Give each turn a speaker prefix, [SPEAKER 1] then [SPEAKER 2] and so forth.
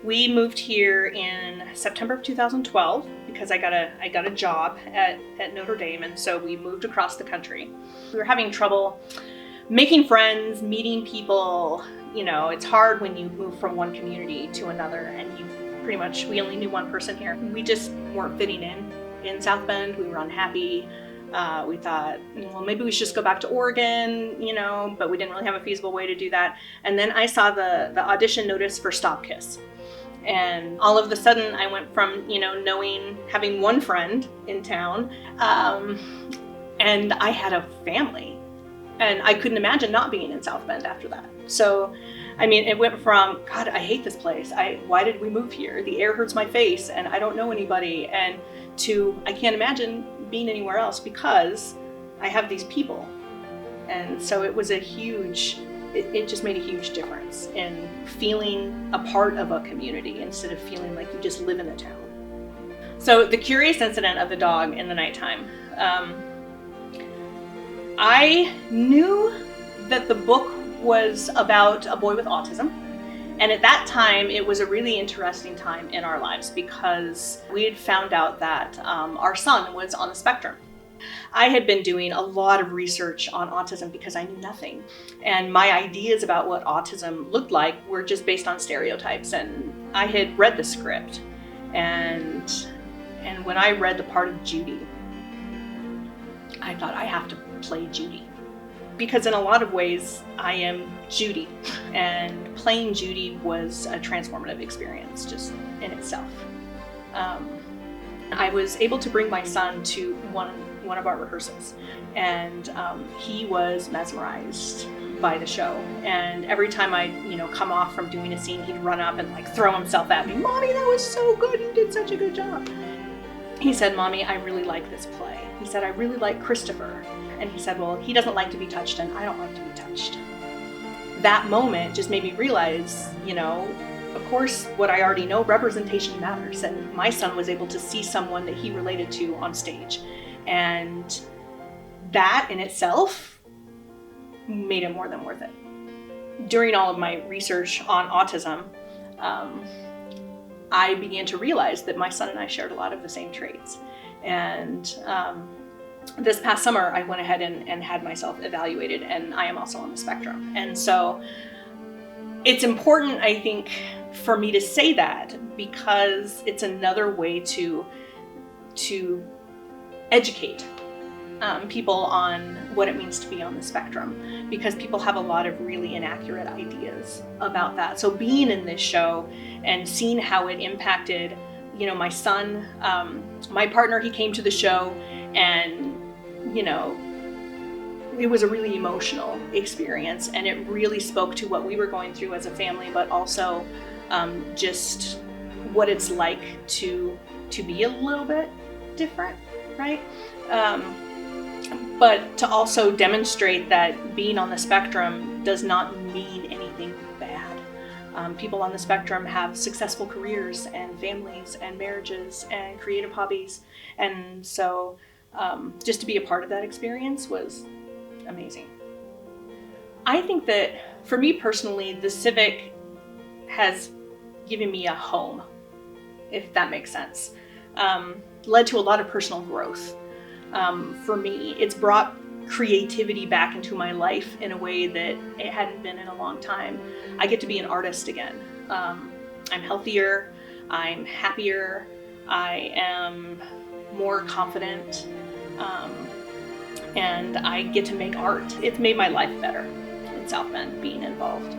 [SPEAKER 1] We moved here in September of 2012 because I got a job at Notre Dame, and so we moved across the country. We were having trouble making friends, meeting people. You know, it's hard when you move from one community to another, and we only knew one person here. We just weren't fitting in South Bend. We were unhappy. We thought, well, maybe we should just go back to Oregon, you know, but we didn't really have a feasible way to do that. And then I saw the audition notice for Stop Kiss. And all of a sudden I went from, you know, having one friend in town, and I had a family. And I couldn't imagine not being in South Bend after that. So, I mean, it went from, God, I hate this place. Why did we move here? The air hurts my face and I don't know anybody. And to, I can't imagine being anywhere else because I have these people. And so it was it just made a huge difference in feeling a part of a community instead of feeling like you just live in the town. So the curious incident of the dog in the nighttime. I knew that the book was about a boy with autism. And at that time, it was a really interesting time in our lives because we had found out that our son was on the spectrum. I had been doing a lot of research on autism because I knew nothing. And my ideas about what autism looked like were just based on stereotypes. And I had read the script. And when I read the part of Judy, I thought, I have to play Judy. Because in a lot of ways, I am Judy. And playing Judy was a transformative experience just in itself. I was able to bring my son to one of our rehearsals, and he was mesmerized by the show. And every time I'd come off from doing a scene, he'd run up and like throw himself at me. Mommy, that was so good. You did such a good job. He said, Mommy, I really like this play. He said, I really like Christopher. And he said, well, he doesn't like to be touched and I don't like to be touched. That moment just made me realize, of course, what I already know, representation matters. And my son was able to see someone that he related to on stage. And that in itself made it more than worth it. During all of my research on autism, I began to realize that my son and I shared a lot of the same traits. And this past summer, I went ahead and had myself evaluated, and I am also on the spectrum. And so it's important, I think, for me to say that because it's another way to educate people on what it means to be on the spectrum, because people have a lot of really inaccurate ideas about that. So being in this show and seeing how it impacted, my son, my partner, he came to the show, and it was a really emotional experience, and it really spoke to what we were going through as a family, but also just what it's like to be a little bit different, right? But to also demonstrate that being on the spectrum does not mean anything bad. People on the spectrum have successful careers and families and marriages and creative hobbies. And so just to be a part of that experience was amazing. I think that for me personally, the Civic has given me a home, if that makes sense. Led to a lot of personal growth. For me, it's brought creativity back into my life in a way that it hadn't been in a long time. I get to be an artist again. I'm healthier, I'm happier, I am more confident, and I get to make art. It's made my life better in South Bend being involved.